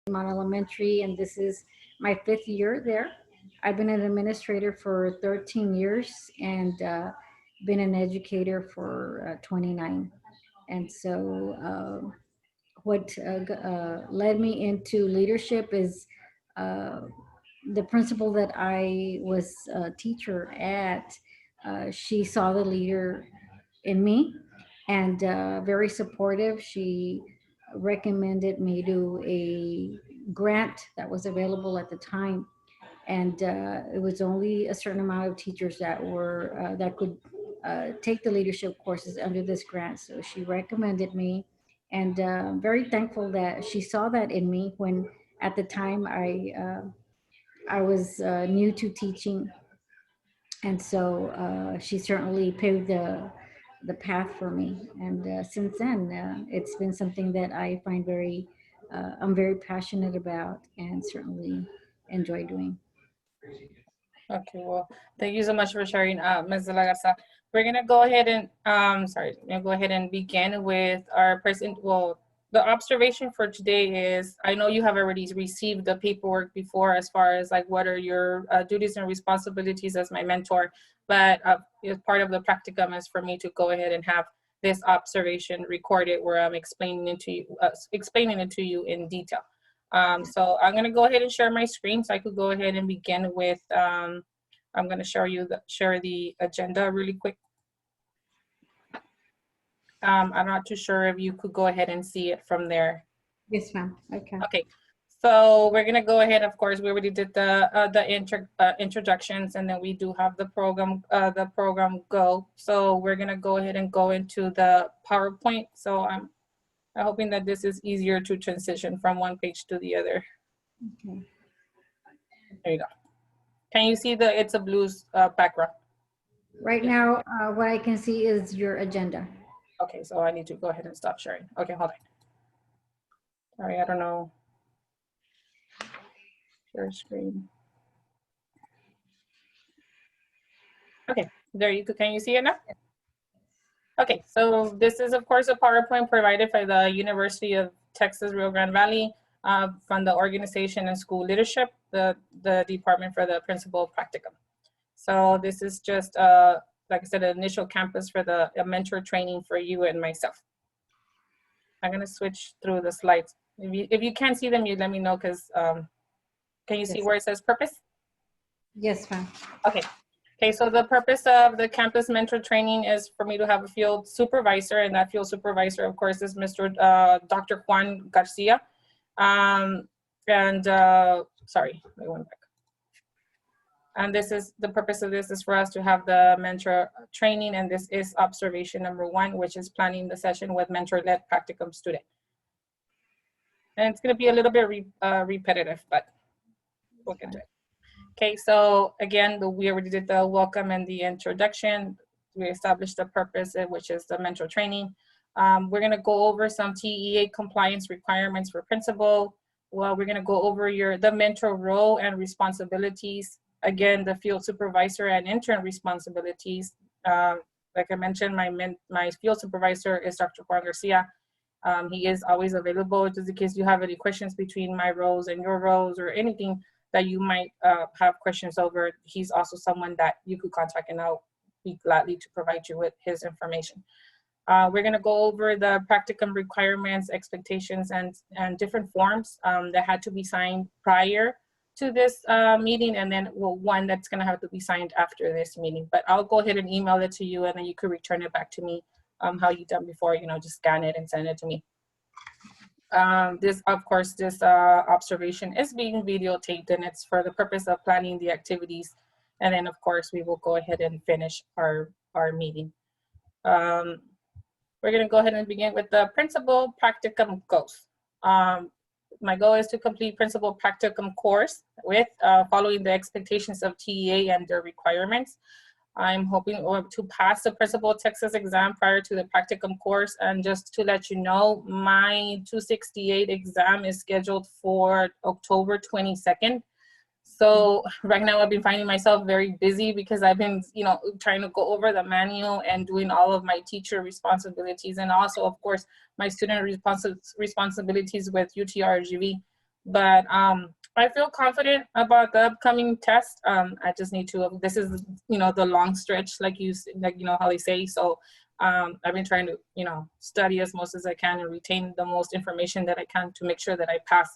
Mount Elementary, and this is my 5th year there. I've been an administrator for 13 years and been an educator for 29. And so, what led me into leadership is uh, the principal that I was a teacher at. She saw the leader in me and very supportive. She recommended me to a grant that was available at the time, and it was only a certain amount of teachers that could take the leadership courses under this grant. So she recommended me, and I'm very thankful that she saw that in me when at the time I was new to teaching, and so she certainly paved the path for me. And since then, it's been something that I find I'm very passionate about, and certainly enjoy doing. Okay, well, thank you so much for sharing, Ms. De La Garza. We're gonna go ahead and, go ahead and begin with our person. Well, the observation for today is, I know you have already received the paperwork before as far as like what are your duties and responsibilities as my mentor, but as part of the practicum is for me to go ahead and have this observation recorded where I'm explaining it to you in detail. So I'm going to go ahead and share my screen so I could go ahead and begin with, I'm going to share the agenda really quick. I'm not too sure if you could go ahead and see it from there. Yes, ma'am. Okay. Okay. So we're going to go ahead. Of course, we already did the introductions, and then we do have the program go. So we're going to go ahead and go into the PowerPoint. So I'm hoping that this is easier to transition from one page to the other. Okay. There you go. Can you see it's a blues background? Right now, what I can see is your agenda. Okay, so I need to go ahead and stop sharing. Okay, hold on. Sorry, I don't know. Share screen. Okay, there you go. Can you see it now? Okay, so this is, of course, a PowerPoint provided by the University of Texas Rio Grande Valley from the organization and school leadership, the department for the principal practicum. So this is just, like I said, an initial campus for the mentor training for you and myself. I'm gonna switch through the slides. If you can't see them, you let me know, because can you see where it says purpose? Yes, ma'am. Okay. Okay, so the purpose of the campus mentor training is for me to have a field supervisor, and that field supervisor, of course, is Dr. Juan Garcia. Sorry, I went back. And this is the purpose of this is for us to have the mentor training, and this is observation number 1, which is planning the session with mentor-led practicum student. And it's going to be a little bit repetitive, but we'll get to it. Okay, so again, we already did the welcome and the introduction. We established the purpose, which is the mentor training. We're going to go over some TEA compliance requirements for principal. Well, we're going to go over the mentor role and responsibilities. Again, the field supervisor and intern responsibilities. Like I mentioned, my field supervisor is Dr. Juan Garcia. He is always available just in case you have any questions between my roles and your roles, or anything that you might have questions over. He's also someone that you could contact, and I'll be gladly to provide you with his information. We're going to go over the practicum requirements, expectations, and different forms that had to be signed prior to this meeting, and then one that's going to have to be signed after this meeting. But I'll go ahead and email it to you, and then you could return it back to me how you done before, just scan it and send it to me. This observation is being videotaped, and it's for the purpose of planning the activities. And then, of course, we will go ahead and finish our meeting. We're going to go ahead and begin with the principal practicum goals. My goal is to complete principal practicum course with following the expectations of TEA and their requirements. I'm hoping to pass the Principal Texas exam prior to the practicum course. And just to let you know, my 268 exam is scheduled for October 22nd. So right now I've been finding myself very busy because I've been, trying to go over the manual and doing all of my teacher responsibilities, and also, of course, my student responsibilities with UTRGV. But I feel confident about the upcoming test. I just need to, this is, the long stretch, like how they say. So I've been trying to, study as much as I can and retain the most information that I can to make sure that I pass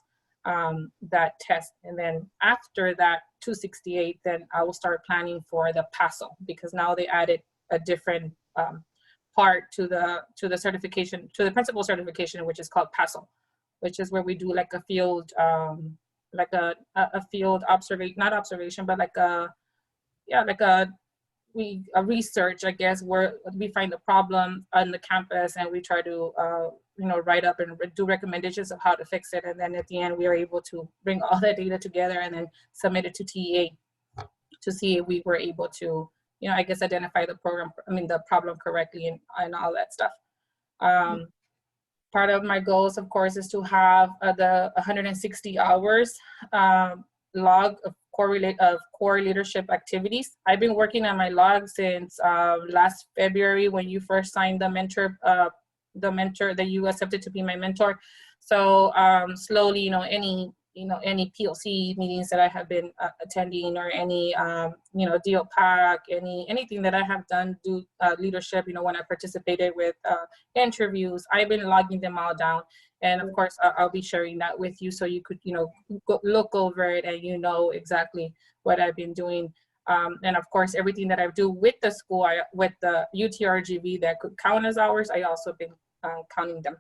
that test. And then after that 268, then I will start planning for the PASO, because now they added a different part to the certification, to the principal certification, which is called PASO, which is where we do like a field, like a field observation, not observation, but like a research, I guess, where we find the problem on the campus and we try to, write up and do recommendations of how to fix it. And then at the end, we are able to bring all that data together and then submit it to TEA to see if we were able to, I guess, identify the problem correctly and all that stuff. Part of my goals, of course, is to have the 160 hours log of core leadership activities. I've been working on my log since last February, when you first signed the mentor that you accepted to be my mentor. So slowly, any PLC meetings that I have been attending, or any deal pack, anything that I have done, leadership, when I participated with interviews, I've been logging them all down. And of course, I'll be sharing that with you so you could, look over it and exactly what I've been doing. And of course, everything that I do with the school, with the UTRGV that could count as hours, I also been counting them.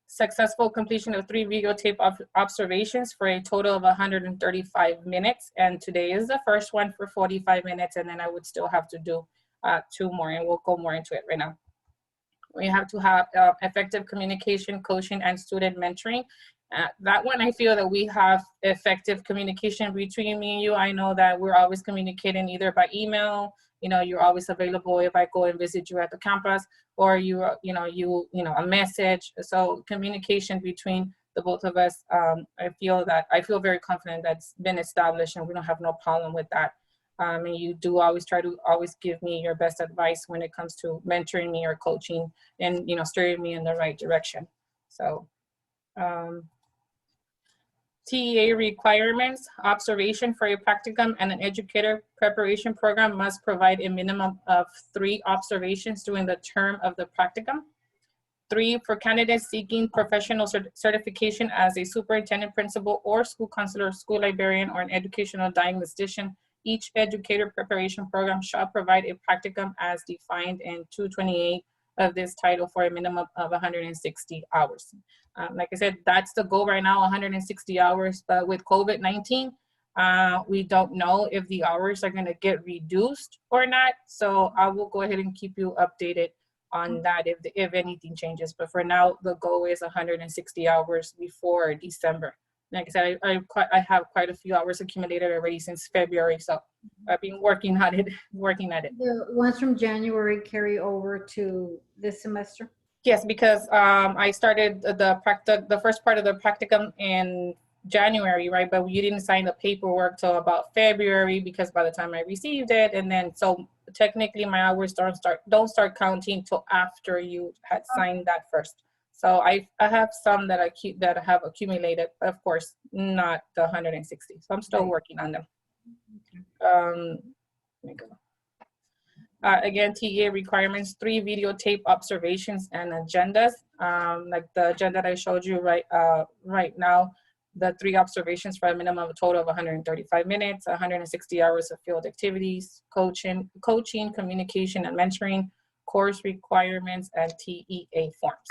Successful completion of 3 videotape observations for a total of 135 minutes. And today is the first one for 45 minutes. And then I would still have to do 2 more, and we'll go more into it right now. We have to have effective communication, coaching, and student mentoring. That one, I feel that we have effective communication between me and you. I know that we're always communicating either by email, you're always available if I go and visit you at the campus, or a message. So communication between the both of us, I feel very confident that's been established, and we don't have no problem with that. And you do always try to give me your best advice when it comes to mentoring me or coaching and, steering me in the right direction. So TEA requirements: observation for a practicum and an educator preparation program must provide a minimum of 3 observations during the term of the practicum. 3, for candidates seeking professional certification as a superintendent, principal, or school counselor, school librarian, or an educational diagnostician, each educator preparation program shall provide a practicum as defined in 228 of this title for a minimum of 160 hours. Like I said, that's the goal right now, 160 hours. But with COVID-19, we don't know if the hours are going to get reduced or not. So I will go ahead and keep you updated on that if anything changes. But for now, the goal is 160 hours before December. Like I said, I have quite a few hours accumulated already since February, so I've been working at it. The ones from January carry over to this semester? Yes, because I started the first part of the practicum in January, right? But you didn't sign the paperwork till about February, because by the time I received it, and then so technically my hours don't start counting till after you had signed that first. So I have some that I have accumulated, of course, not the 160. So I'm still working on them. Let me go. Again, TEA requirements: 3 videotape observations and agendas. Like the agenda that I showed you right now, the 3 observations for a minimum of a total of 135 minutes, 160 hours of field activities, coaching, communication and mentoring, course requirements, and TEA forms.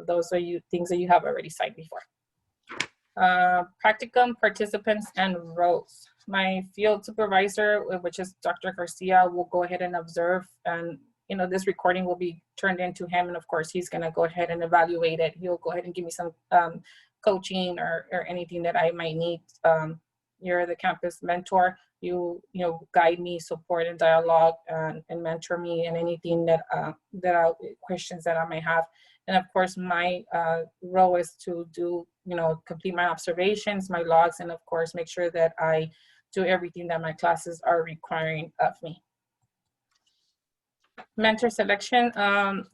Those are things that you have already signed before. Practicum participants and roles. My field supervisor, which is Dr. Garcia, will go ahead and observe, and this recording will be turned into him, and of course he's going to go ahead and evaluate it. He'll go ahead and give me some coaching or anything that I might need. You're the campus mentor. guide me, support and dialogue, and mentor me in anything questions that I may have. And of course, my role is to complete my observations, my logs, and of course, make sure that I do everything that my classes are requiring of me. Mentor selection,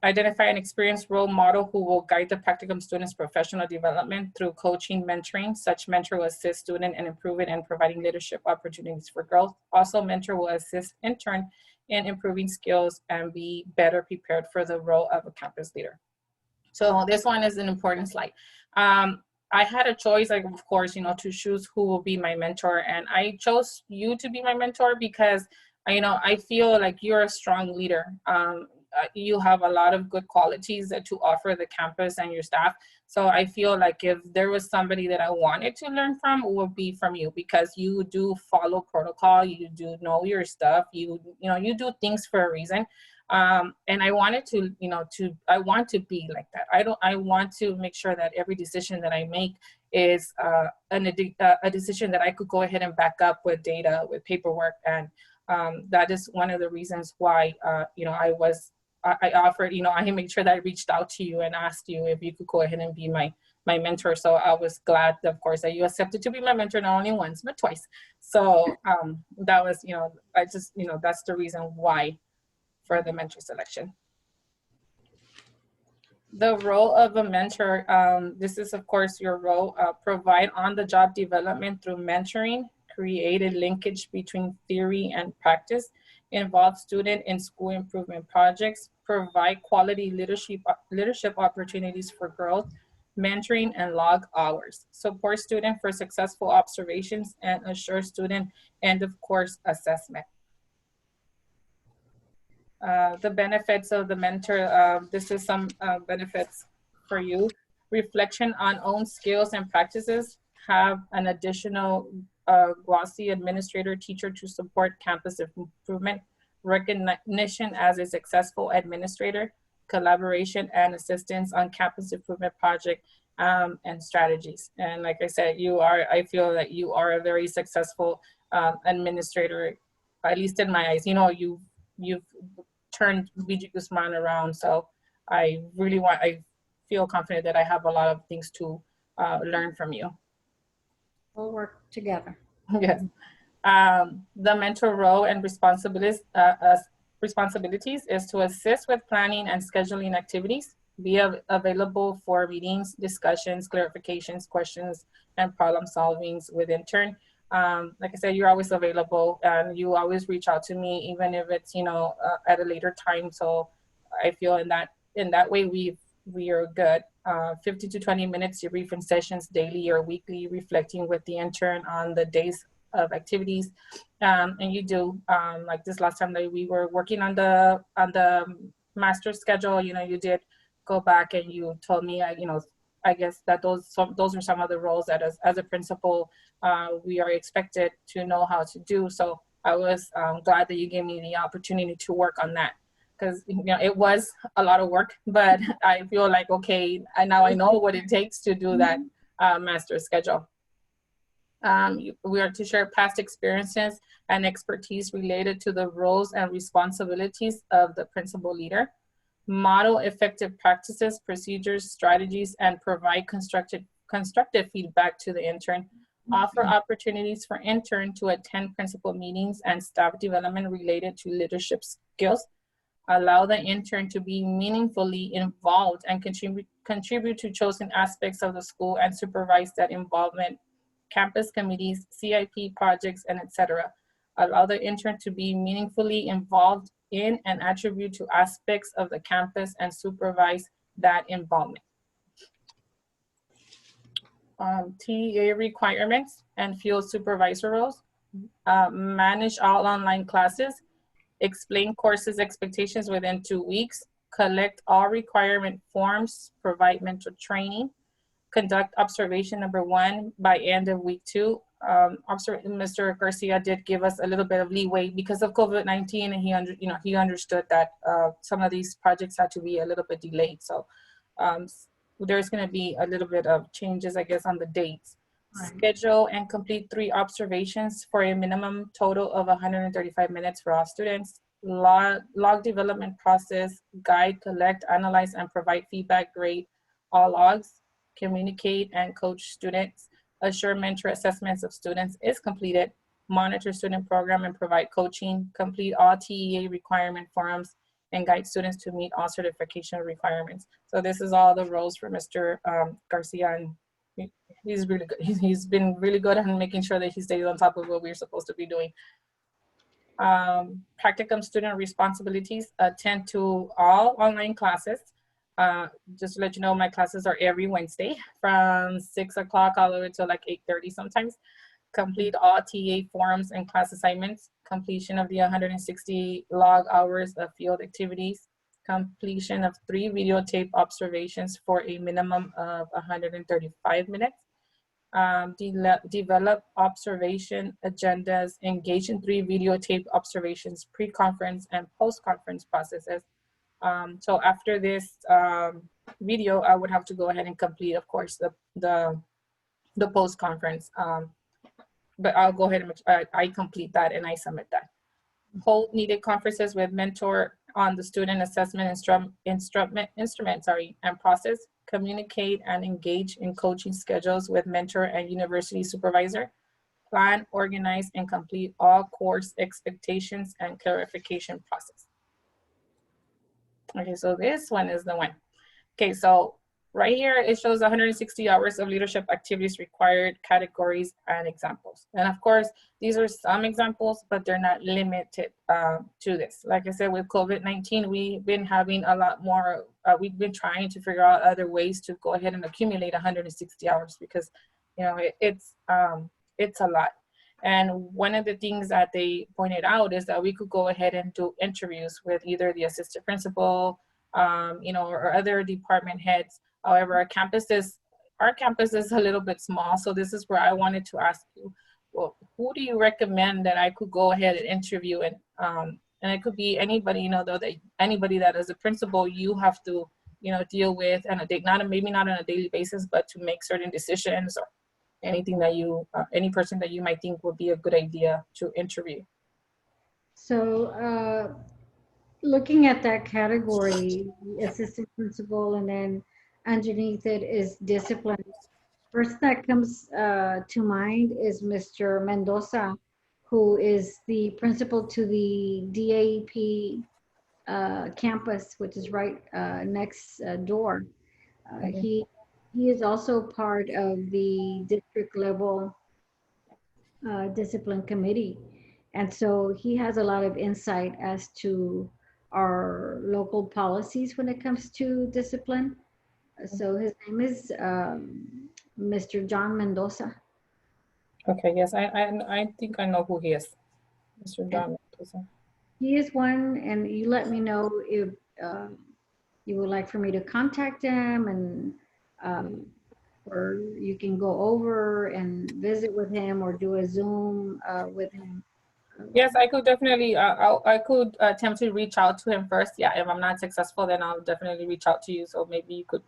identify an experienced role model who will guide the practicum student's professional development through coaching, mentoring. Such mentor will assist student in improving and providing leadership opportunities for growth. Also, mentor will assist intern in improving skills and be better prepared for the role of a campus leader. So this one is an important slide. I had a choice, like, of course, to choose who will be my mentor, and I chose you to be my mentor because I feel like you're a strong leader. You have a lot of good qualities to offer the campus and your staff. So I feel like if there was somebody that I wanted to learn from, it would be from you, because you do follow protocol. You do know your stuff. You do things for a reason. And I wanted to, I want to be like that. I want to make sure that every decision that I make is a decision that I could go ahead and back up with data, with paperwork, and that is one of the reasons why, I offered, I made sure that I reached out to you and asked you if you could go ahead and be my mentor. So I was glad, of course, that you accepted to be my mentor, not only once, but twice. So that was, I just, that's the reason why for the mentor selection. The role of a mentor, this is, of course, your role, provide on-the-job development through mentoring, create a linkage between theory and practice, involve student in school improvement projects, provide quality leadership opportunities for growth, mentoring and log hours, support student for successful observations, and assure student end of course assessment. The benefits of the mentor, this is some benefits for you. Reflection on own skills and practices, have an additional glossy administrator teacher to support campus improvement, recognition as a successful administrator, collaboration and assistance on campus improvement project and strategies. And like I said, I feel that you are a very successful administrator, at least in my eyes. You've turned BG Guzman around. So I feel confident that I have a lot of things to learn from you. We'll work together. Yes. The mentor role and responsibilities is to assist with planning and scheduling activities, be available for meetings, discussions, clarifications, questions, and problem solvings with intern. Like I said, you're always available and you always reach out to me, even if it's, at a later time. So I feel in that way, we are good. 50 to 20 minutes debriefing sessions daily or weekly, reflecting with the intern on the days of activities. And you do, like this last time that we were working on the master schedule, you did go back and you told me, I guess that those are some of the roles that as a principal, we are expected to know how to do. So I was glad that you gave me the opportunity to work on that, because it was a lot of work, but I feel like, okay, now I know what it takes to do that master schedule. We are to share past experiences and expertise related to the roles and responsibilities of the principal leader, model effective practices, procedures, strategies, and provide constructive feedback to the intern, offer opportunities for intern to attend principal meetings and staff development related to leadership skills, allow the intern to be meaningfully involved and contribute to chosen aspects of the school and supervise that involvement, campus committees, CIP projects, and etc. Allow the intern to be meaningfully involved in and attribute to aspects of the campus and supervise that involvement. TEA requirements and field supervisor roles, manage all online classes, explain courses expectations within 2 weeks, collect all requirement forms, provide mentor training, conduct observation number 1 by end of week 2. Mr. Garcia did give us a little bit of leeway because of COVID-19, and he understood that some of these projects had to be a little bit delayed. So there's going to be a little bit of changes, I guess, on the dates. schedule and complete 3 observations for a minimum total of 135 minutes for all students, log development process, guide, collect, analyze, and provide feedback, grade all logs, communicate and coach students, assure mentor assessments of students is completed, monitor student program and provide coaching, complete all TEA requirement forms, and guide students to meet all certification requirements. So this is all the roles for Mr. Garcia, and he's really good. He's been really good at making sure that he stays on top of what we're supposed to be doing. Practicum student responsibilities, attend to all online classes. Just to let you know, my classes are every Wednesday from 6 o'clock all the way to like 8:30 sometimes. Complete all TA forms and class assignments, completion of the 160 log hours of field activities, completion of 3 videotape observations for a minimum of 135 minutes, develop observation agendas, engage in 3 videotape observations, pre-conference and post-conference processes. So after this video, I would have to go ahead and complete, of course, the post-conference. But I'll go ahead and I complete that and I submit that. Hold needed conferences with mentor on the student assessment instrument and process. Communicate and engage in coaching schedules with mentor and university supervisor. Plan, organize, and complete all course expectations and clarification process. Okay, so this one is the one. Okay, so right here, it shows 160 hours of leadership activities required, categories, and examples. And of course, these are some examples, but they're not limited to this. Like I said, with COVID-19, we've been having a lot more, we've been trying to figure out other ways to go ahead and accumulate 160 hours because, you know, it's a lot. And one of the things that they pointed out is that we could go ahead and do interviews with either the assistant principal, you know, or other department heads. However, our campus is a little bit small. So this is where I wanted to ask you, well, who do you recommend that I could go ahead and interview? And it could be anybody, you know, though, that anybody that as a principal you have to, you know, deal with and maybe not on a daily basis, but to make certain decisions or anything that you, any person that you might think would be a good idea to interview. So looking at that category, assistant principal, and then underneath it is discipline. First that comes to mind is Mr. Mendoza, who is the principal to the DAP campus, which is right next door. He is also part of the district level discipline committee. And so he has a lot of insight as to our local policies when it comes to discipline. So his name is Mr. John Mendoza. Okay, yes, I think I know who he is, Mr. John Mendoza. He is one, and you let me know if you would like for me to contact him, and or you can go over and visit with him or do a Zoom with him. Yes, I could definitely, I could attempt to reach out to him first. Yeah, if I'm not successful, then I'll definitely reach out to you. So maybe you could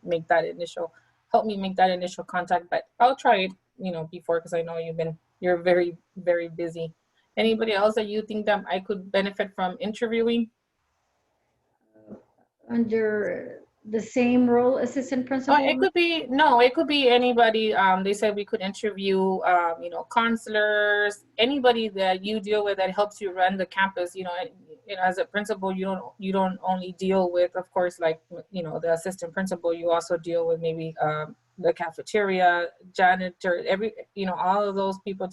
help me make that initial contact, but I'll try it, you know, before, because I know you're very, very busy. Anybody else that you think that I could benefit from interviewing? Under the same role, assistant principal? It could be anybody. They said we could interview, you know, counselors, anybody that you deal with that helps you run the campus. You know, as a principal, you don't only deal with, of course, like, you know, the assistant principal. You also deal with maybe the cafeteria, janitor, you know, all of those people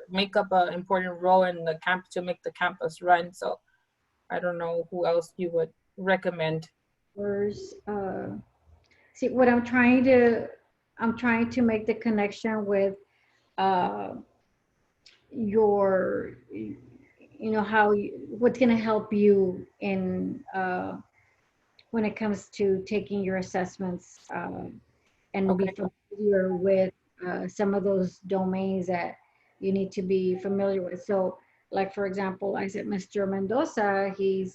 make up an important role in the camp to make the campus run. So I don't know who else you would recommend. See, what I'm trying to make the connection with your, you know, what's going to help you in when it comes to taking your assessments and be familiar with some of those domains that you need to be familiar with. So, like, for example, I said Mr. Mendoza, he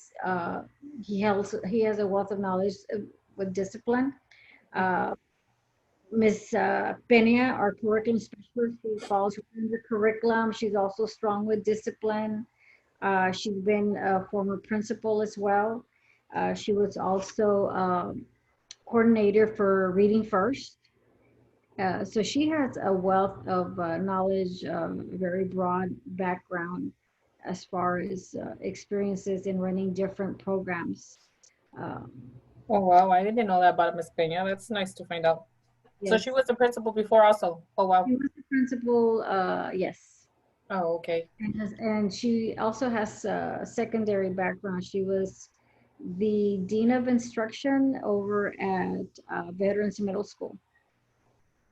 has a wealth of knowledge with discipline. Miss Pena, our curriculum specialist, who falls within the curriculum. She's also strong with discipline. She's been a former principal as well. She was also coordinator for Reading First. So she has a wealth of knowledge, very broad background as far as experiences in running different programs. Um, Oh, wow. I didn't know that about Miss Peña. That's nice to find out. So she yes, was the principal before also. Oh, wow. she was the principal. Yes. Oh, okay. And she also has a secondary background. She was the dean of instruction over at Veterans Middle School.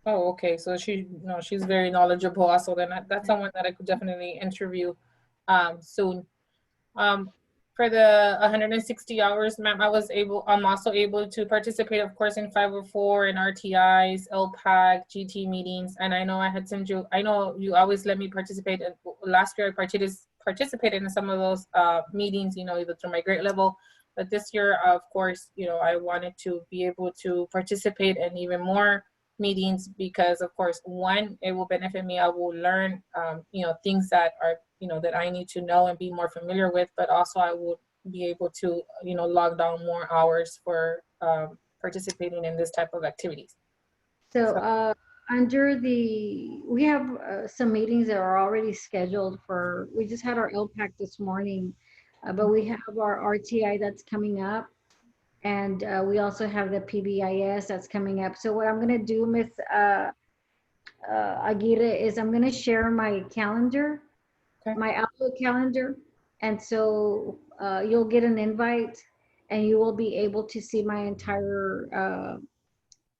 Oh, okay. So she, no, she's very knowledgeable also. Then that's someone that I could definitely interview soon. Um, for the 160 hours, ma'am, I'm also able to participate, of course, in 504 and RTIs, LPAC, GT meetings. And I know I know you always let me participate. And last year I participated in some of those meetings, either through my grade level. But this year, of course, I wanted to be able to participate in even more meetings because, of course, one, it will benefit me. I will learn, things that are that I need to know and be more familiar with, but also I would be able to, log down more hours for participating in this type of activities. So So, we have some meetings that are already scheduled for, we just had our LPAC this morning, but we have our RTI that's coming up. And we also have the PBIS that's coming up. So what I'm going to do, Miss Aguirre, is I'm going to share my calendar, okay. my Outlook calendar. And so you'll get an invite and you will be able to see my entire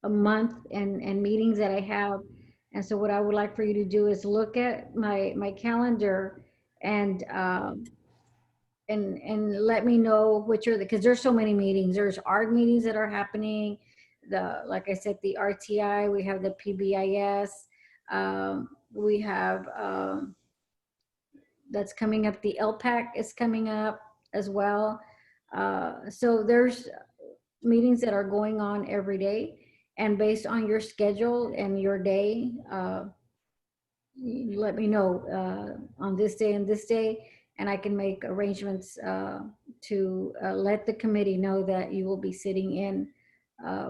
a month and meetings that I have. And so what I would like for you to do is look at my calendar and and let me know which are the, because there's so many meetings. There's art meetings that are happening. Like I said, the RTI, we have the PBIS, we have that's coming up. The LPAC is coming up as well. So there's meetings that are going on every day, and based on your schedule and your day, you let me know on this day and this day, and I can make arrangements to let the committee know that you will be sitting in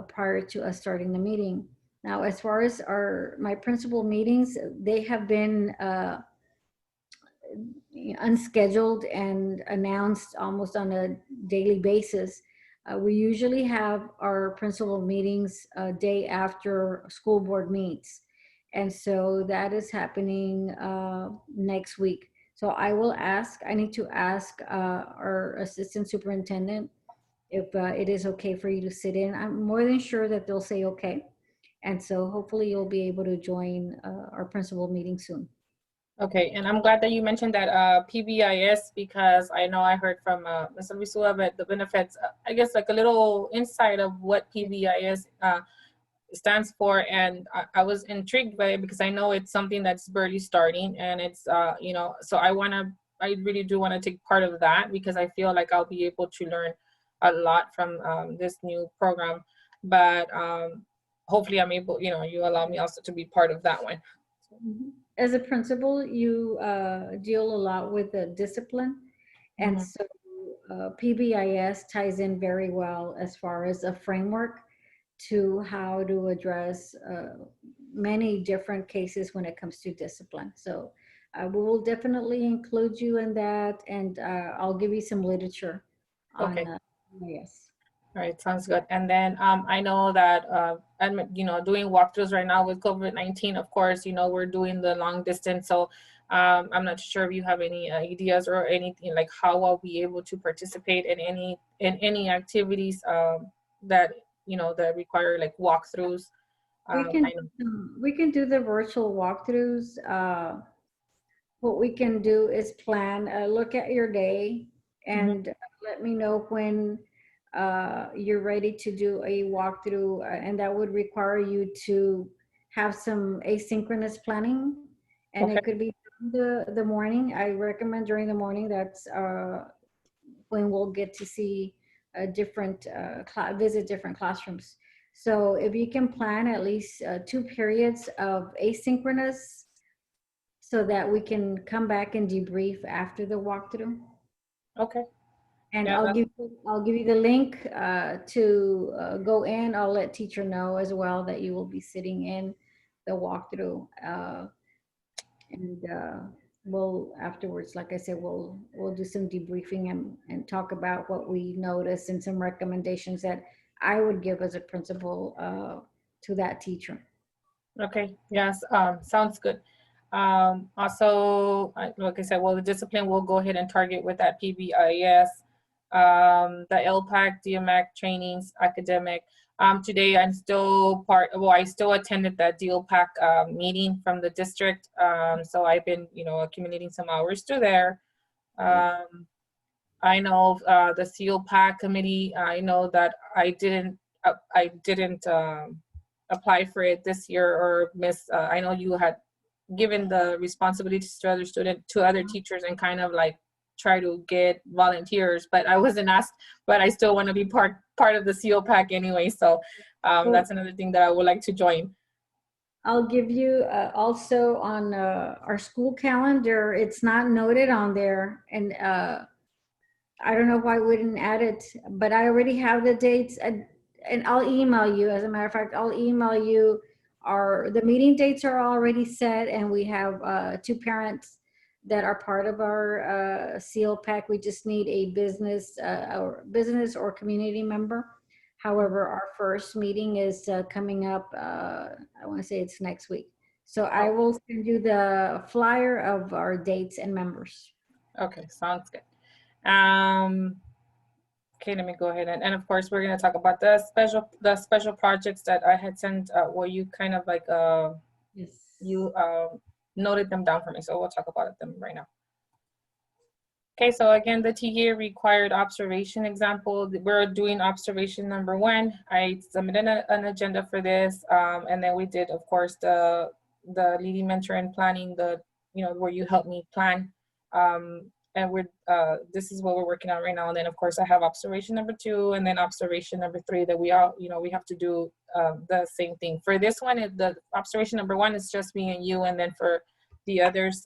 prior to us starting the meeting. Now, as far as my principal meetings, they have been unscheduled and announced almost on a daily basis. We usually have our principal meetings day after school board meets. And so that is happening next week. So I need to ask our assistant superintendent if it is okay for you to sit in. I'm more than sure that they'll say okay. And so hopefully you'll be able to join our principal meeting soon. Okay, and I'm glad that you mentioned that PBIS because I know I heard from Mr. Visua about the benefits. I guess like a little insight of what PBIS stands for, and I was intrigued by it because I know it's something that's barely starting, and it's so I really do want to take part of that because I feel like I'll be able to learn a lot from this new program, but hopefully I'm able, you allow me also to be part of that one. As a principal, you deal a lot with the discipline. And Mhm. so PBIS ties in very well as far as a framework to how to address many different cases when it comes to discipline. So we will definitely include you in that, and I'll give you some literature on Okay. PBIS. All right, sounds good. And then I know that I'm doing walkthroughs right now with COVID-19. Of course, we're doing the long distance, so I'm not sure if you have any ideas or anything like how I'll be able to participate in any activities that that require like walkthroughs. I know. We can do the virtual walkthroughs. What we can do is plan, look at your day Mhm. and let me know when you're ready to do a walkthrough. And that would require you to have some asynchronous planning. And Okay. it could be the morning. I recommend during the morning. That's when we'll get to see visit different classrooms. So if you can plan at least 2 periods of asynchronous so that we can come back and debrief after the walkthrough. Okay. And Yeah, I'll give you the link to go in. I'll let teacher know as well that you will be sitting in the walkthrough. And we'll afterwards, like I said, we'll do some debriefing and talk about what we noticed and some recommendations that I would give as a principal to that teacher. okay. Yes. Sounds good. Also, like I said, well, the discipline will go ahead and target with that PBIS, the LPAC, DMAC trainings, academic. Today I'm still I still attended that DLPAC meeting from the district. So I've been, accumulating some hours to there. I know the CLPAC committee. I know that I didn't apply for it this year or miss. I know you had given the responsibilities to other teachers and kind of like try to get volunteers, but I wasn't asked. But I still want to be part of the CLPAC anyway. So that's another thing that I would like to join. I'll give you also on our school calendar. It's not noted on there, and I don't know why we didn't add it, but I already have the dates, and I'll email you. As a matter of fact, I'll email you. The meeting dates are already set, and we have 2 parents that are part of our CLPAC. We just need a business or community member. However, our first meeting is coming up. I want to say it's next week. So I will send you the flyer of our dates and members. Okay, sounds good. Okay, let me go ahead and of course we're gonna talk about the special projects that I had sent. Where you kind of like Yes. you noted them down for me, so we'll talk about them right now. Okay, so again, the TA required observation example. We're doing observation number 1. I submitted an agenda for this, and then we did, of course, the leading mentor and planning, where you helped me plan. And this is what we're working on right now. And then, of course, I have observation number 2, and then observation number 3 that we have to do the same thing. For this one, the observation number 1 is just me and you, and then for the others,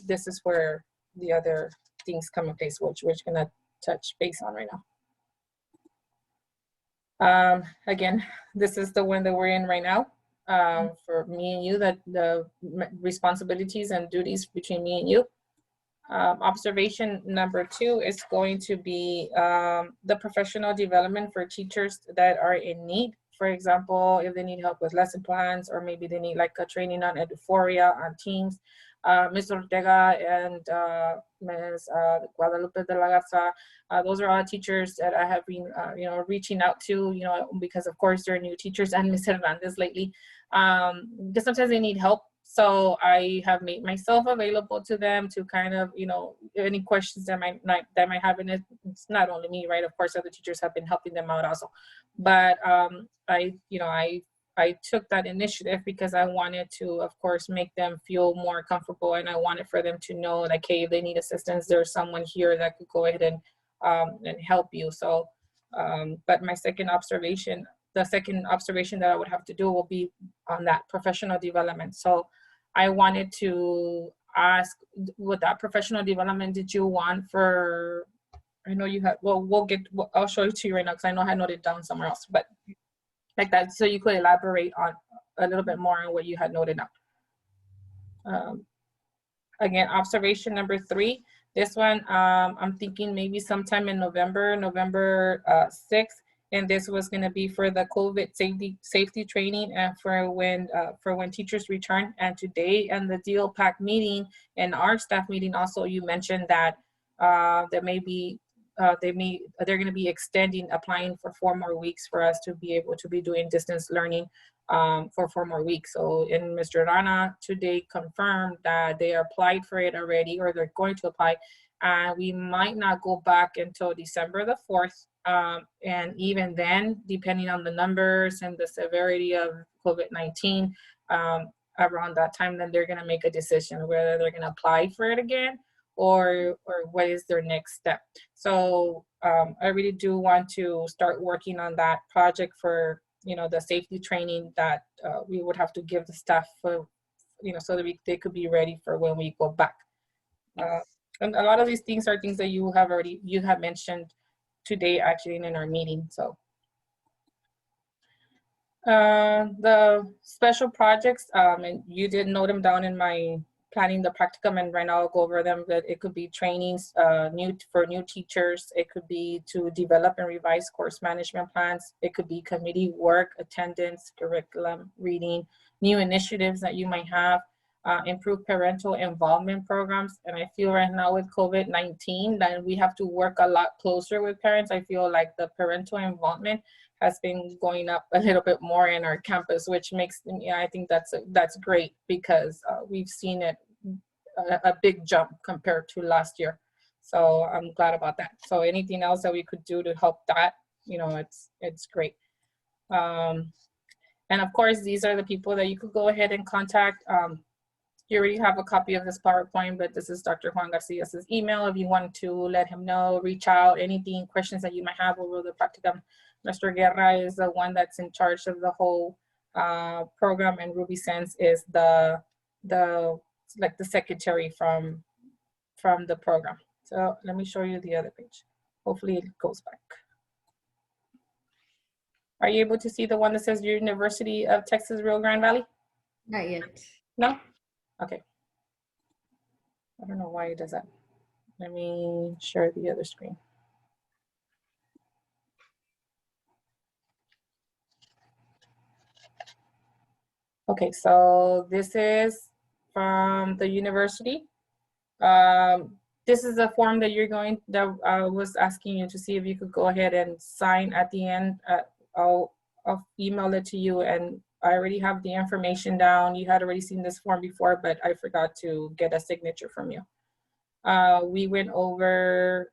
this is where the other things come in place, which we're gonna touch base on right now. Again, this is the one that we're in right now. For me and you, that the responsibilities and duties between me and you. Observation number 2 is going to be the professional development for teachers that are in need. For example, if they need help with lesson plans, or maybe they need like a training on Eduphoria, on Teams. Ms. Ortega and Ms. Guadalupe de la Garza, those are all teachers that I have been, reaching out to, because of course they're new teachers, and Ms. Hernandez lately, because sometimes they need help. So I have made myself available to them to kind of, any questions that might have in it. It's not only me, right? Of course, other teachers have been helping them out also. But I took that initiative because I wanted to, of course, make them feel more comfortable, and I wanted for them to know, like, hey, if they need assistance, there's someone here that could go ahead and help you. So, but the second observation that I would have to do will be on that professional development. So I wanted to ask, with that professional development, did you want for, I know you had, I'll show it to you right now because I know I noted it down somewhere else, but like that, so you could elaborate on a little bit more on what you had noted down. Again, observation number 3, this one, I'm thinking maybe sometime in November 6th, and this was going to be for the COVID safety training and for when teachers return. And today and the DLPAC meeting and our staff meeting also, you mentioned that there may be they're going to be applying for 4 more weeks for us to be able to be doing distance learning for 4 more weeks. So, and Mr. Rana today confirmed that they applied for it already, or they're going to apply. And we might not go back until December the 4th. And even then, depending on the numbers and the severity of COVID-19, around that time, then they're going to make a decision whether they're going to apply for it again, or what is their next step. So I really do want to start working on that project for the safety training that we would have to give the staff for, so that they could be ready for when we go back. And a lot of these things are things that you have mentioned today actually in our meeting. So the special projects, and you did note them down in my planning the practicum, and right now I'll go over them. But it could be trainings for new teachers. It could be to develop and revise course management plans. It could be committee work, attendance, curriculum, reading, new initiatives that you might have, improve parental involvement programs. And I feel right now with COVID-19 that we have to work a lot closer with parents. I feel like the parental involvement has been going up a little bit more in our campus, which makes, I think that's great, because we've seen it a big jump compared to last year. So I'm glad about that. So anything else that we could do to help that, it's great. And of course, these are the people that you could go ahead and contact. You already have a copy of this PowerPoint, but this is Dr. Juan Garcia's email. If you want to let him know, reach out, anything, questions that you might have over the practicum. Mr. Guerra is the one that's in charge of the whole program, and Ruby Sense is the secretary from the program. So let me show you the other page. Hopefully it goes back. Are you able to see the one that says University of Texas Rio Grande Valley? Not yet. No? Okay. I don't know why it does that. Let me share the other screen. Okay, so this is from the university. This is a form that I was asking you to see if you could go ahead and sign at the end. I'll email it to you, and I already have the information down. You had already seen this form before, but I forgot to get a signature from you. We went over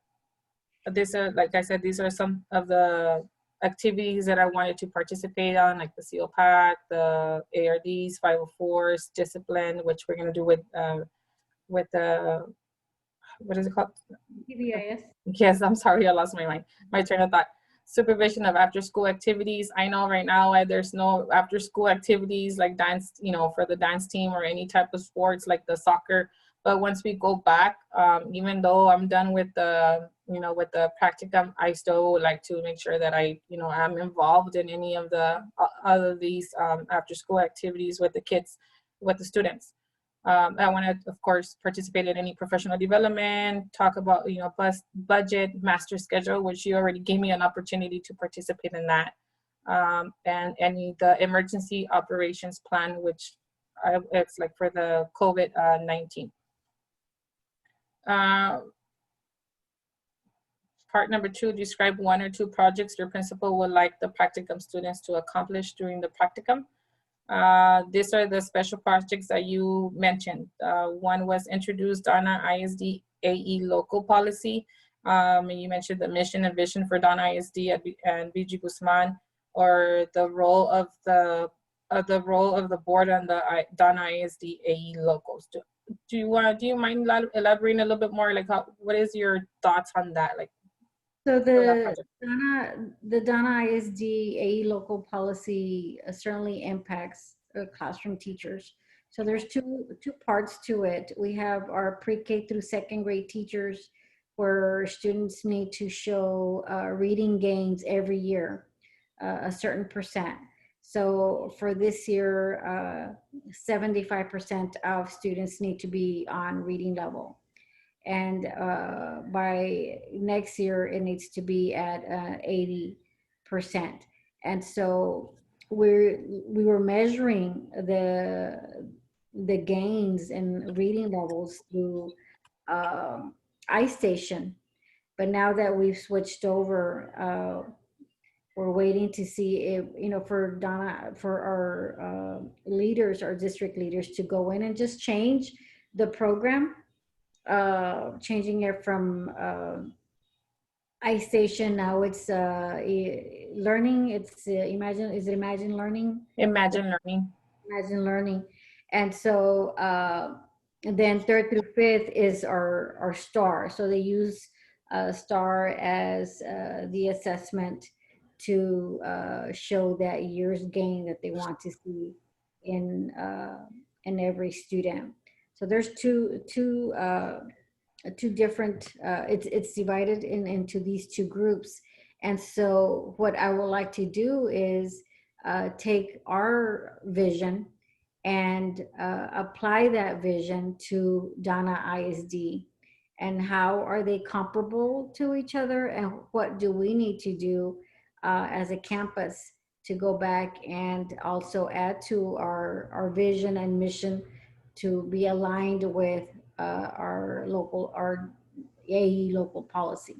this, like I said, these are some of the activities that I wanted to participate on, like the COPAC, the ARDs, 504s, discipline, which we're going to do with the, what is it called? PBIS. Yes, I'm sorry, I lost my train of thought. Supervision of after school activities. I know right now there's no after school activities like dance, for the dance team or any type of sports like the soccer. But once we go back, even though I'm done with the, with the practicum, I still would like to make sure that I, I'm involved in any of the other these after school activities with the kids, with the students. I want to, of course, participate in any professional development, talk about, budget, master schedule, which you already gave me an opportunity to participate in that. And the emergency operations plan, which it's like for the COVID-19. Part number 2, describe 1 or 2 projects your principal would like the practicum students to accomplish during the practicum. These are the special projects that you mentioned. One was introduce Donna ISD AE local policy. And you mentioned the mission and vision for Donna ISD and BG Guzman, or the role of the board on the Donna ISD AE locals. Do you mind elaborating a little bit more? Like, what is your thoughts on that? Like, so the Donna ISD AE local policy certainly impacts classroom teachers. So there's two parts to it. We have our pre-K through 2nd grade teachers, where students need to show reading gains every year, a certain percent. So for this year, 75% of students need to be on reading level. And by next year, it needs to be at 80%. And so we were measuring the gains in reading levels through iStation. But now that we've switched over, we're waiting to see if, for our leaders, our district leaders, to go in and just change the program, changing it from iStation. Now it's learning. It's Imagine Learning? Imagine Learning. Imagine Learning. And so then 3rd through 5th is our STAR. So they use STAR as the assessment to show that year's gain that they want to see in every student. So there's two different, it's divided into these two groups. And so what I would like to do is take our vision and apply that vision to Donna ISD. And how are they comparable to each other? And what do we need to do as a campus to go back and also add to our vision and mission to be aligned with our AE local policy.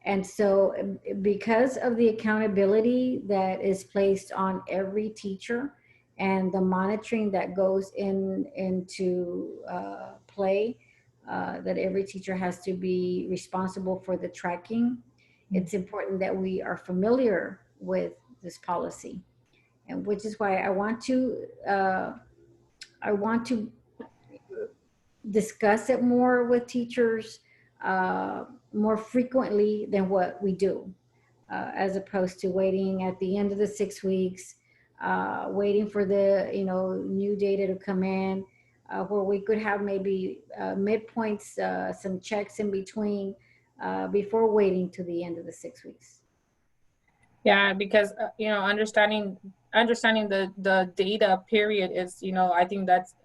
And so because of the accountability that is placed on every teacher and the monitoring that goes into play, that every teacher has to be responsible for the tracking, it's important that we are familiar with this policy. And which is why I want to discuss it more with teachers more frequently than what we do, as opposed to waiting at the end of the 6 weeks, waiting for the new data to come in, where we could have maybe midpoints, some checks in between before waiting to the end of the 6 weeks. Yeah, because understanding the data period is, I think that's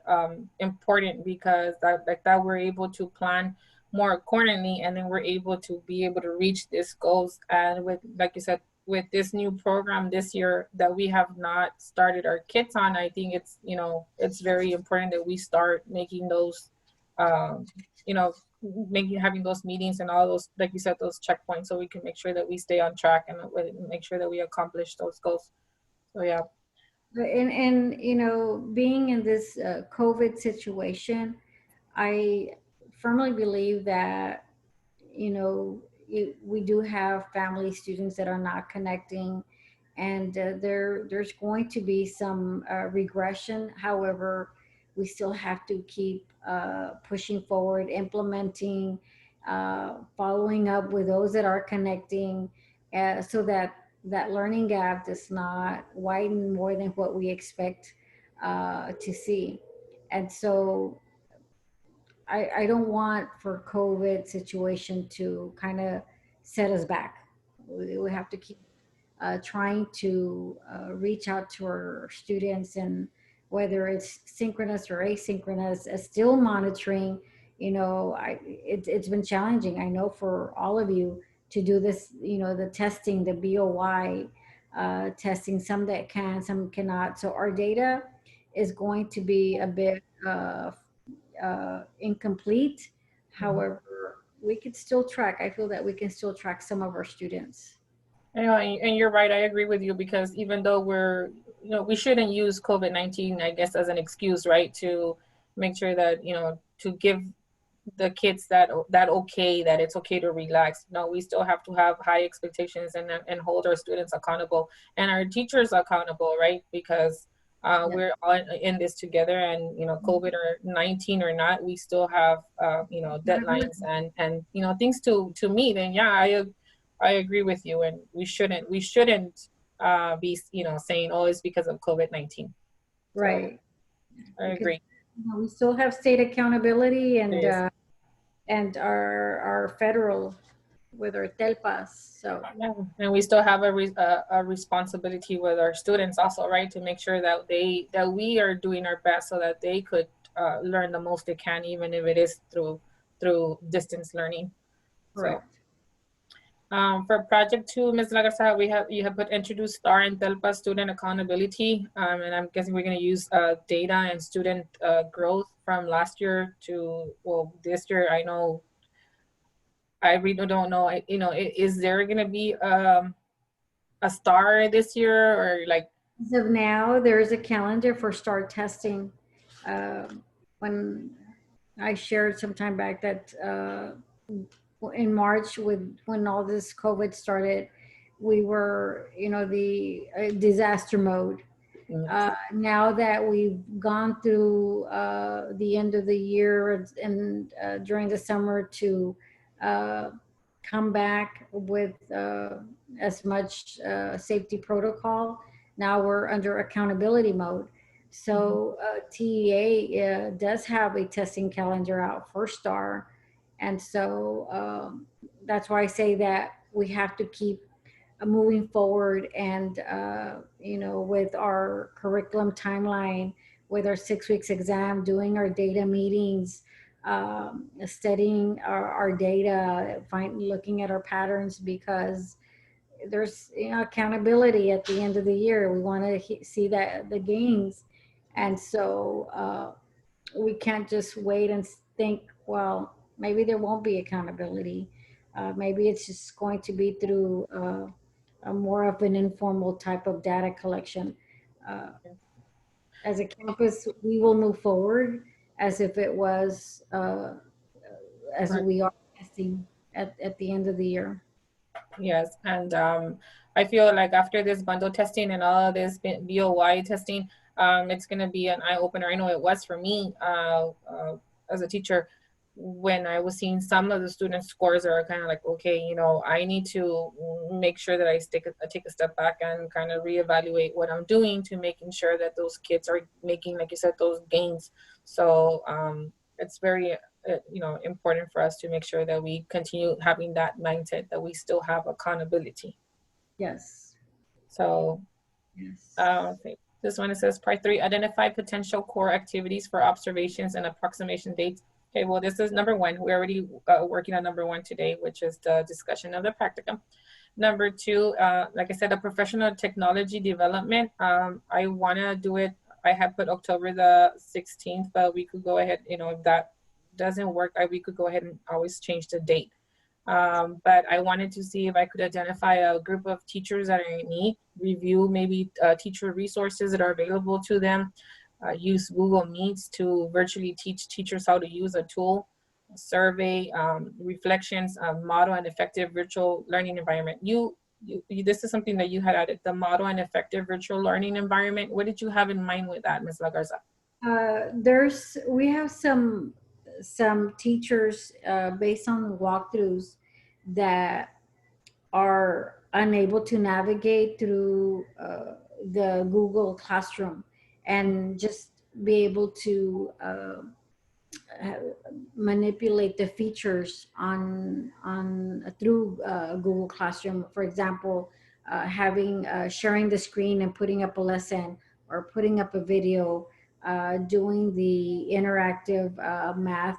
important, because that we're able to plan more accordingly, and then we're able to reach these goals. And with, like you said, with this new program this year that we have not started our kids on, I think it's very important that we start making those having those meetings and all those, like you said, those checkpoints, so we can make sure that we stay on track and make sure that we accomplish those goals. So yeah. And being in this COVID situation, I firmly believe that we do have family students that are not connecting, and there's going to be some regression. However, we still have to keep pushing forward, implementing, following up with those that are connecting, so that that learning gap does not widen more than what we expect to see. And so I don't want for COVID situation to kind of set us back. We have to keep trying to reach out to our students, and whether it's synchronous or asynchronous, still monitoring. It's been challenging, I know, for all of you to do this. The testing, the BOY testing, some that can, some cannot. So our data is going to be a bit incomplete. However, we could still track. I feel that we can still track some of our students. And you're right. I agree with you, because even though we shouldn't use COVID-19, I guess, as an excuse, right, to make sure that, to give the kids that okay, that it's okay to relax. No, we still have to have high expectations and hold our students accountable and our teachers accountable, right? Because we're all in this together, and COVID-19 or not, we still have deadlines and things to meet. And yeah, I agree with you, and we shouldn't be saying, oh, it's because of COVID-19. Right. So, I agree. We still have state accountability and our federal with our TELPAS. So yeah, and we still have a responsibility with our students also, right, to make sure that we are doing our best so that they could learn the most they can, even if it is through distance learning. correct. So, for project 2, Ms. Lagarza, you have put introduce STAR and TELPA student accountability, and I'm guessing we're going to use data and student growth from last year to this year. I really don't know. Is there going to be a STAR this year, or like? As of now, there is a calendar for STAR testing. When I shared some time back that in March, when all this COVID started, we were the disaster mode. Now that we've gone through the end of the year and during the summer to come back with as much safety protocol. Now we're under accountability mode. So TEA does have a testing calendar out for STAR. And so that's why I say that we have to keep moving forward and, with our curriculum timeline, with our 6 weeks exam, doing our data meetings, studying our data, looking at our patterns, because there's accountability at the end of the year. We want to see that the gains. And so we can't just wait and think, well, maybe there won't be accountability. Maybe it's just going to be through a more of an informal type of data collection. Uh, as a campus, we will move forward as if it was, as Right. we are testing at the end of the year. Yes, and I feel like after this bundle testing and all of this BOY testing, it's going to be an eye opener. I know it was for me as a teacher when I was seeing some of the students' scores are kind of like, okay, I need to make sure that I take a step back and kind of reevaluate what I'm doing to making sure that those kids are making, like you said, those gains. So it's very important for us to make sure that we continue having that mindset that we still have accountability. Yes. So Yes. okay. This one, it says part 3, identify potential core activities for observations and approximation dates. Okay, well, this is number 1. We're already working on number 1 today, which is the discussion of the practicum. Number 2, like I said, a professional technology development. I want to do it. I have put October the 16th, but we could go ahead, if that doesn't work, we could go ahead and always change the date. But I wanted to see if I could identify a group of teachers that are in need, review maybe teacher resources that are available to them, use Google Meets to virtually teach teachers how to use a tool, survey, reflections, model and effective virtual learning environment. This is something that you had added, the model and effective virtual learning environment. What did you have in mind with that, Ms. Lagarza? We have some teachers based on walkthroughs that are unable to navigate through the Google Classroom and just be able to manipulate the features on through Google Classroom. For example, having sharing the screen and putting up a lesson or putting up a video, doing the interactive math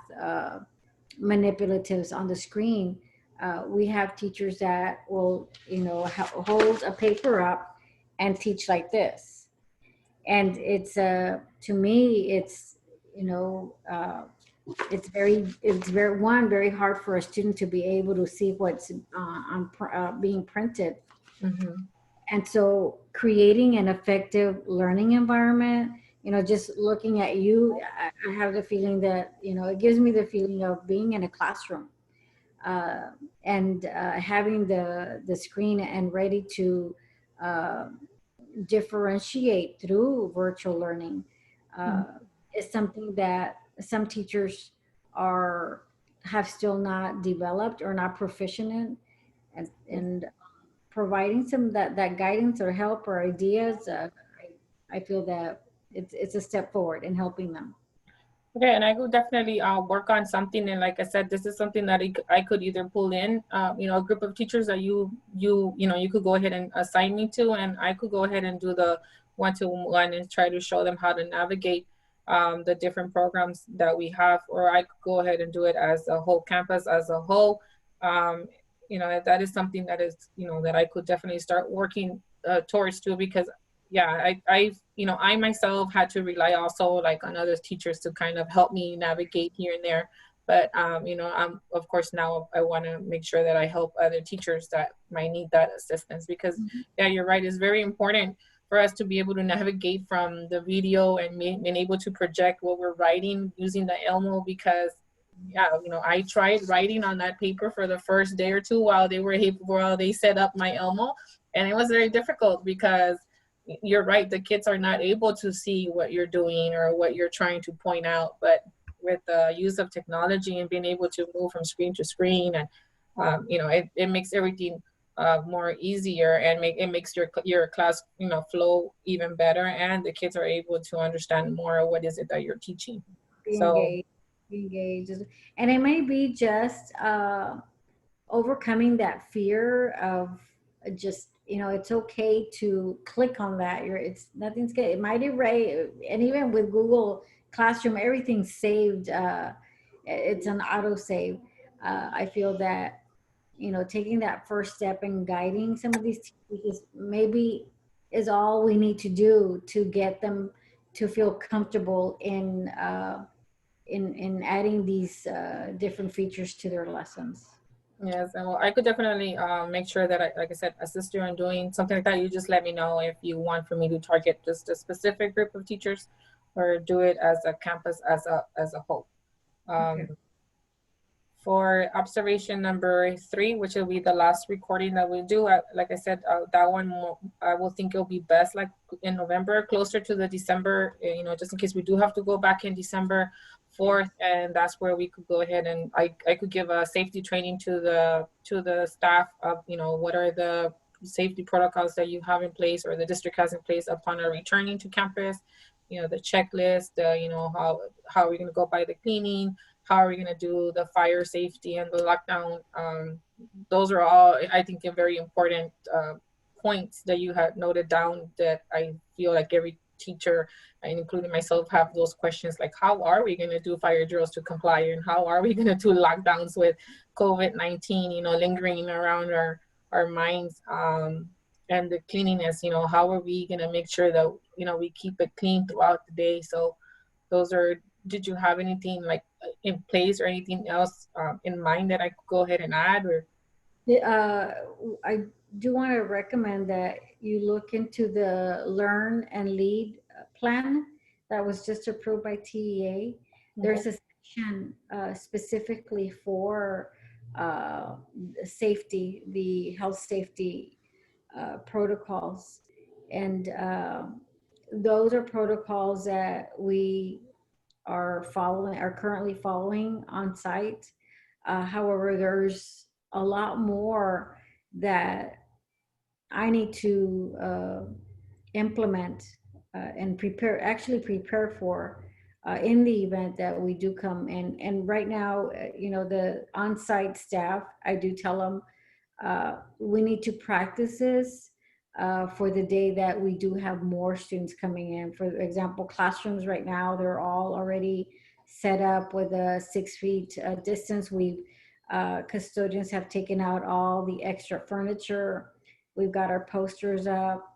manipulatives on the screen. We have teachers that will, hold a paper up and teach like this. And it's to me, it's, it's very hard for a student to be able to see what's being printed. And so creating an effective learning environment, just looking at you, I have the feeling that, it gives me the feeling of being in a classroom and having the screen and ready to differentiate through virtual learning is something that some teachers have still not developed or not proficient in, and providing some that guidance or help or ideas. I feel that it's a step forward in helping them. Okay, and I could definitely work on something. And like I said, this is something that I could either pull in, a group of teachers that you could go ahead and assign me to, and I could go ahead and do the one-to-one and try to show them how to navigate the different programs that we have, or I could go ahead and do it as a whole campus as a whole. That is something that is, that I could definitely start working towards too, because yeah, I myself had to rely also like on other teachers to kind of help me navigate here and there. But, I'm, of course, now I want to make sure that I help other teachers that might need that assistance, because yeah, you're right. It's very important for us to be able to navigate from the video and being able to project what we're writing using the Elmo, because yeah, I tried writing on that paper for the first day or two while they set up my Elmo, and it was very difficult because you're right, the kids are not able to see what you're doing or what you're trying to point out. But with the use of technology and being able to move from screen to screen and You know, it makes everything more easier, and it makes your class, you know, flow even better, and the kids are able to understand more of what is it that you're teaching. Be So engaged, be engaged. And it may be just overcoming that fear of just, it's okay to click on that. It's nothing's good. It might erase, and even with Google Classroom, everything's saved. It's an auto save. I feel that, taking that first step and guiding some of these teachers maybe is all we need to do to get them to feel comfortable in adding these different features to their lessons. yes, and well, I could definitely make sure that like I said, assist you in doing something like that. You just let me know if you want for me to target just a specific group of teachers, or do it as a campus as a whole. Okay. Um, for observation number 3, which will be the last recording that we do. Like I said, that one I will think it'll be best like in November, closer to the December, you know, just in case we do have to go back in December 4th, and that's where we could go ahead and I could give a safety training to the staff of, you know, what are the safety protocols that you have in place or the district has in place upon our returning to campus. You know, the checklist, you know, how are we going to go by the cleaning, how are we going to do the fire safety and the lockdown. Those are all, I think, very important points that you had noted down, that I feel like every teacher, and including myself, have those questions like, how are we going to do fire drills to comply, and how are we going to do lockdowns with COVID-19, you know, lingering around our minds. And the cleanliness, you know, how are we going to make sure that, you know, we keep it clean throughout the day. So those are, did you have anything like in place or anything else in mind that I could go ahead and add? Or Uh, I do want to recommend that you look into the Learn and Lead plan that was just approved by TEA. okay. There's a section specifically for safety, the health safety protocols. And those are protocols that we are currently following on site. However, there's a lot more that I need to implement and prepare for in the event that we do come in. And right now, the on-site staff, I do tell them we need to practice this for the day that we do have more students coming in. For example, classrooms right now, they're all already set up with a 6 feet distance. Custodians have taken out all the extra furniture. We've got our posters up.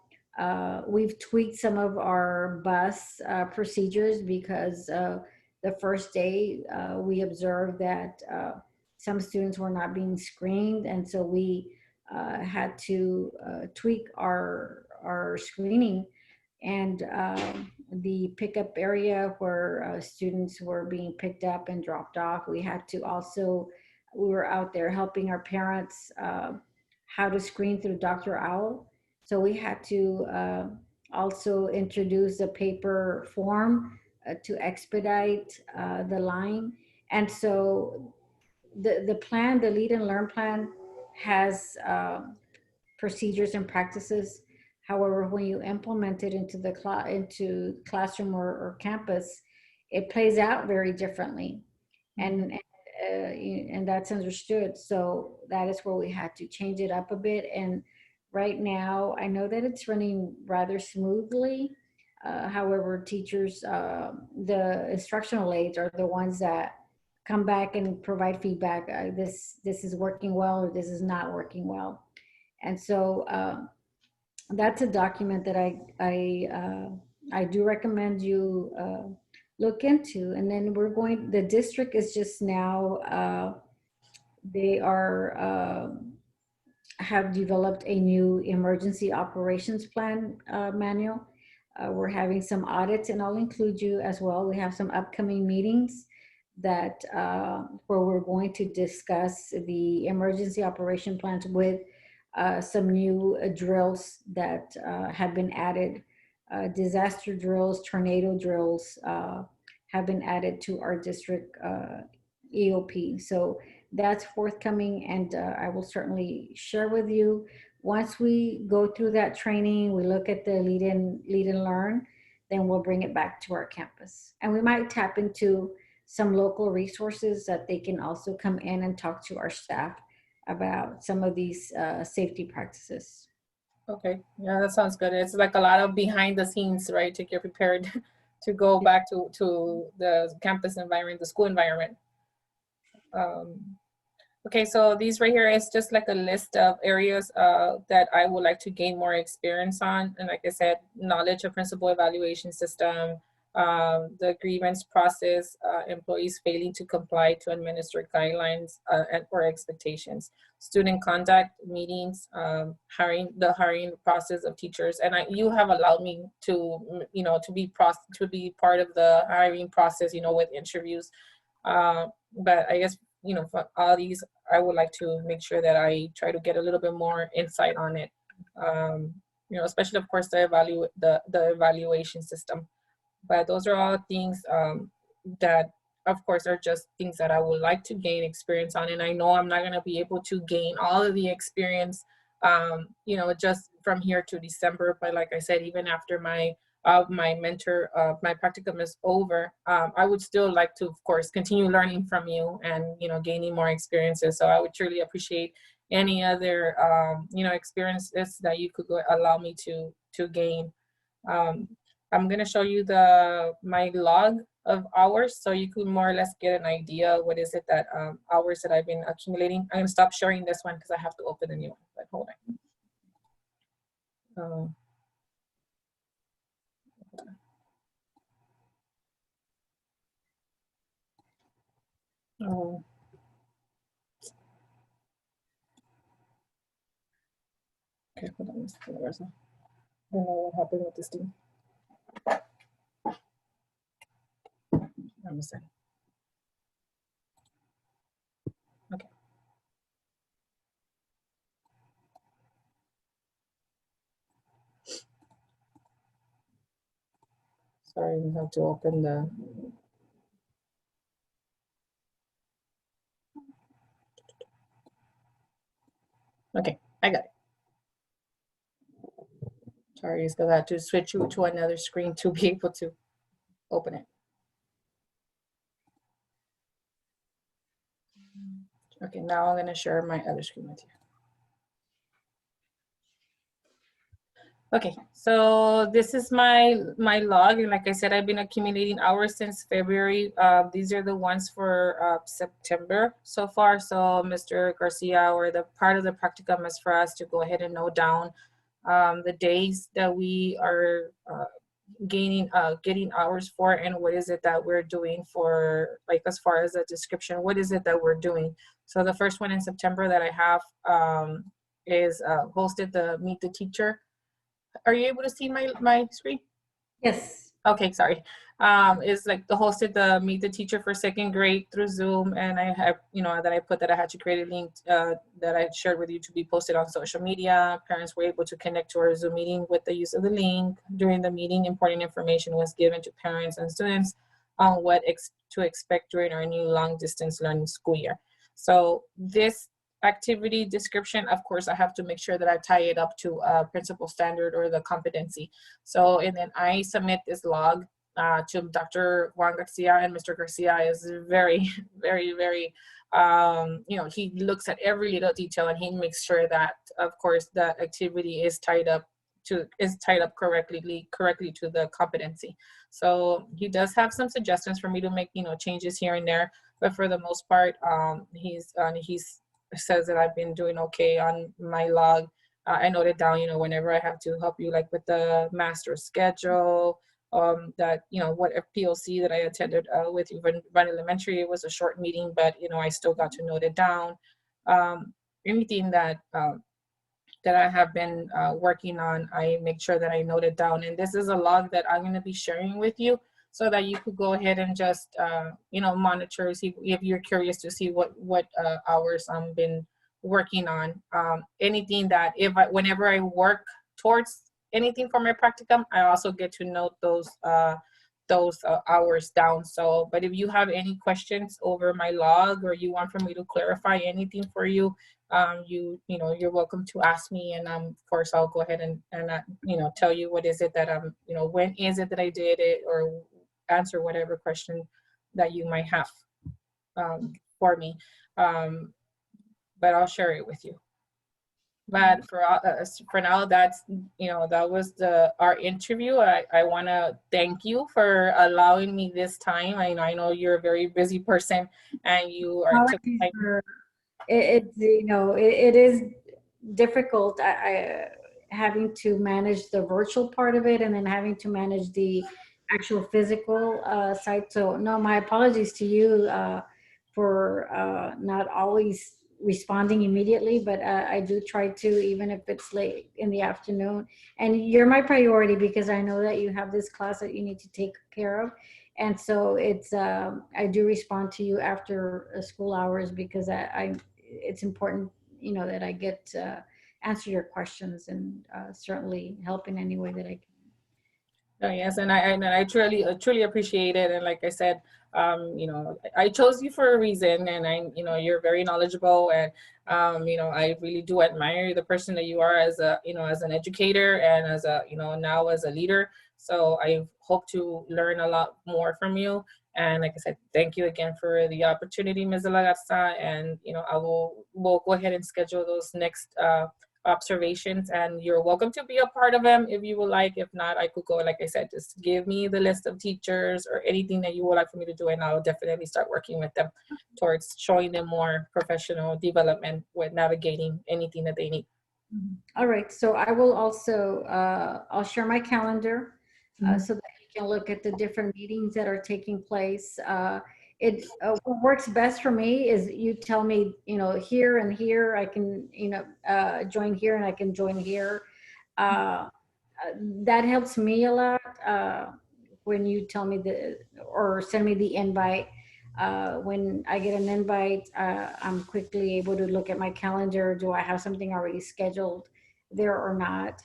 We've tweaked some of our bus procedures because the first day we observed that some students were not being screened, and so we had to tweak our screening. And the pickup area where students were being picked up and dropped off, we were out there helping our parents how to screen through Dr. Owl. So we had to also introduce a paper form to expedite the line. And so the plan, the Lead and Learn plan, has procedures and practices. However, when you implement it into the classroom or campus, it plays out very differently, and and that's understood. So that is where we had to change it up a bit. And right now, I know that it's running rather smoothly. However, teachers, the instructional aides are the ones that come back and provide feedback. This is working well, or this is not working well. And so that's a document that I do recommend you look into. And then the district is just now, they are, have developed a new emergency operations plan manual. We're having some audits, and I'll include you as well. We have some upcoming meetings that where we're going to discuss the emergency operation plans with some new drills that have been added. Disaster drills, tornado drills have been added to our district EOP. So that's forthcoming, and I will certainly share with you. Once we go through that training, we look at the lead and learn, then we'll bring it back to our campus. And we might tap into some local resources that they can also come in and talk to our staff about some of these safety practices. Okay, yeah, that sounds good. It's like a lot of behind the scenes, right, to get prepared to go back to the campus environment, the school environment. Okay, so these right here is just like a list of areas that I would like to gain more experience on. And like I said, knowledge of principal evaluation system, the grievance process, employees failing to comply to administrative guidelines and or expectations, student conduct meetings, the hiring process of teachers. And you have allowed me to, to be part of the hiring process, with interviews. But I guess, for all these, I would like to make sure that I try to get a little bit more insight on it. Especially of course the evaluation system. But those are all things that of course are just things that I would like to gain experience on. And I know I'm not going to be able to gain all of the experience, just from here to December. But like I said, even after my practicum is over, I would still like to, of course, continue learning from you and, gaining more experiences. So I would truly appreciate any other, experiences that you could allow me to gain. I'm going to show you my log of hours, so you could more or less get an idea what is it that hours that I've been accumulating. I'm going to stop sharing this one because I have to open a new one, but hold on. Oh. Okay, hold on. I don't know what happened with this thing. I'm a second. Okay. Sorry, we have to open the. Okay, I got it. Sorry, it's because I had to switch you to another screen to be able to open it. Okay, now I'm going to share my other screen with you. Okay, so this is my log, and like I said, I've been accumulating hours since February. These are the ones for September so far. So Mr. Garcia, or the part of the practicum is for us to go ahead and note down the days that we are getting hours for, and what is it that we're doing for, like, as far as the description, what is it that we're doing. So the first one in September that I have is hosted the Meet the Teacher. Are you able to see my screen? Yes. Okay, sorry. Is like hosted the Meet the Teacher for second grade through Zoom, and I have, that I put that I had to create a link that I shared with you to be posted on social media. Parents were able to connect to our Zoom meeting with the use of the link. During the meeting, important information was given to parents and students on what to expect during our new long distance learning school year. So this activity description, of course, I have to make sure that I tie it up to a principal standard or the competency. So, and then I submit this log to Dr. Juan Garcia, and Mr. Garcia is very, very, very, he looks at every little detail, and he makes sure that, of course, that activity is tied up correctly to the competency. So he does have some suggestions for me to make, changes here and there, but for the most part, he's says that I've been doing okay on my log. I noted down, whenever I have to help you, like with the master schedule, that, what POC that I attended with you, Van Elementary, it was a short meeting, but, I still got to note it down. Anything that I have been working on, I make sure that I note it down. And this is a log that I'm going to be sharing with you, so that you could go ahead and just, monitor, see if you're curious to see what hours I've been working on. Anything that whenever I work towards anything for my practicum, I also get to note those those hours down. So, but if you have any questions over my log, or you want for me to clarify anything for you, you're welcome to ask me, and of course I'll go ahead and tell you what is it that when is it that I did it, or answer whatever question that you might have for me. But I'll share it with you. But for now, that's that was our interview. I want to thank you for allowing me this time. I know you're a very busy person, and you are took time. It is difficult. I having to manage the virtual part of it, and then having to manage the actual physical side. So no, my apologies to you for not always responding immediately, but I do try to, even if it's late in the afternoon. And you're my priority because I know that you have this class that you need to take care of. And so I do respond to you after school hours because it's important, that I get answer your questions, and certainly help in any way that I can. Oh, yes, and I truly appreciate it. And like I said, I chose you for a reason, and you're very knowledgeable, and I really do admire the person that you are as as an educator, and as now as a leader. So I hope to learn a lot more from you. And like I said, thank you again for the opportunity, Ms. De La Garza. And we'll go ahead and schedule those next observations, and you're welcome to be a part of them if you would like. If not, I could go, like I said, just give me the list of teachers or anything that you would like for me to do, and I'll definitely start working with them towards showing them more professional development with navigating anything that they need. All right, so I will also I'll share my calendar so that you can look at the different meetings that are taking place. What works best for me is you tell me, here and here I can, join here, and I can join here. That helps me a lot when you tell me or send me the invite. When I get an invite, I'm quickly able to look at my calendar. Do I have something already scheduled there or not?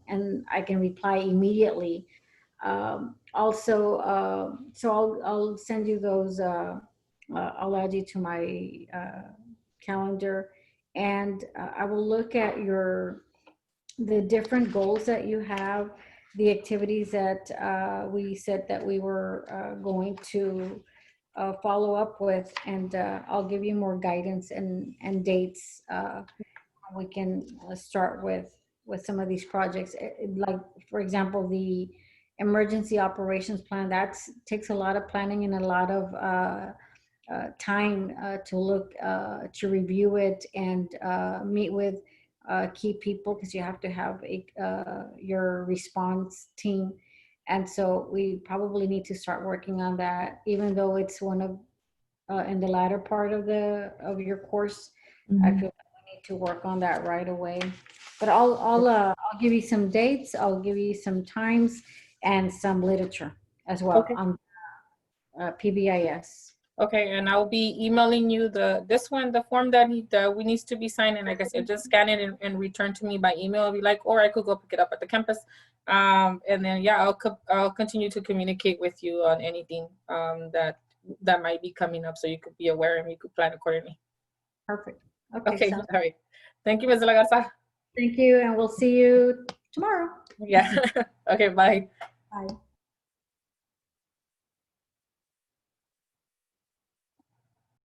And I can reply immediately. So I'll send you those. I'll add you to my calendar, and I will look at the different goals that you have, the activities that we said that we were going to follow up with, and I'll give you more guidance and dates. We can start with some of these projects, like for example the emergency operations plan. That takes a lot of planning and a lot of time to look to review it, and meet with key people, because you have to have your response team. And so we probably need to start working on that, even though it's one of in the latter part of your course. I feel like we need to work on that right away. But I'll give you some dates. I'll give you some times and some literature as well on PBIS. Okay, and I'll be emailing you the form that we needs to be signed, and like I said, just scan it and return to me by email if you like, or I could go pick it up at the campus. And then I'll continue to communicate with you on anything that might be coming up, so you could be aware and you could plan accordingly. Perfect. Okay, all right. Thank you, Ms. De La Garza. Thank you, and we'll see you tomorrow. Yeah. Okay, bye. Bye.